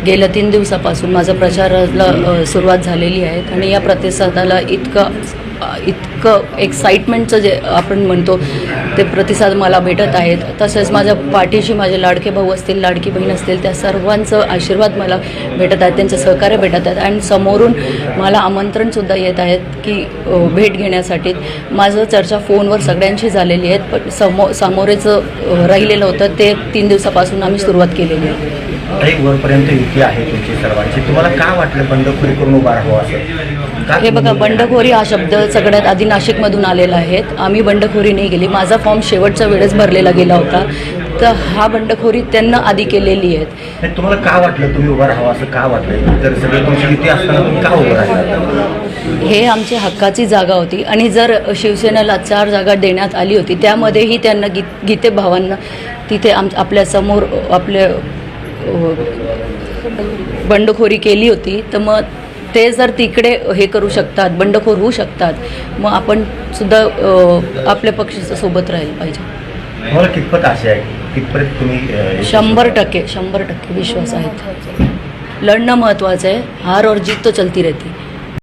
गेल्या 3 दिवसापासून माझा प्रचाराला सुरुवात झालेली आहे आणि या प्रतिसादाला इतकं एक्साइटमेंटचं जे आपण म्हणतो ते प्रतिसाद मला भेटत आहेत. तसेच माझ्या पाठीशी माझे लाडके भाऊ असतील, लाडकी बहीण असतील, त्या सर्वांचं आशीर्वाद मला भेटत आहेत, त्यांचं सहकार्य भेटत आहेत आणि समोरून मला आमंत्रणसुद्धा येत आहेत की भेट घेण्यासाठी. माझं चर्चा फोनवर सगळ्यांशी झालेली आहेत, पण सामोरेचं राहिलेलं होतं ते 3 दिवसापासून आम्ही सुरुवात केलेली आहे. एक वरपर्यंत युती आहे तुमची सर्वांची, तुम्हाला काय वाटलं बंडखोरी करून उभा राहावं असं? हे बघा, बंडखोरी हा शब्द सगळ्यात आधी नाशिकमधून आलेला आहे. आम्ही बंडखोरी नाही केली. माझा फॉर्म शेवटच्या वेळेस भरलेला गेला होता, तर हा बंडखोरी त्यांना आधी केलेली आहे. तुम्हाला काय वाटलं तुम्ही उभा राहावं असं का वाटलं? जर सगळी तुमची युती असताना तुम्ही का उभं राहिला? हे आमची हक्काची जागा होती आणि जर शिवसेनेला 4 जागा देण्यात आली होती, त्यामध्येही त्यांना गीते भावांना तिथे आपल्यासमोर आपले बंडखोरी केली होती, तर मग ते जर तिकडे हे करू शकतात, बंडखोर होऊ शकतात, मग आपण सुद्धा आपल्या पक्षाच्या सोबत राहिलं पाहिजे. मला कितपत आशा आहे, कितपर्यंत तुम्ही 100% विश्वास आहे. लढणं महत्त्वाचं आहे. हार और जीत तो चलती रहती.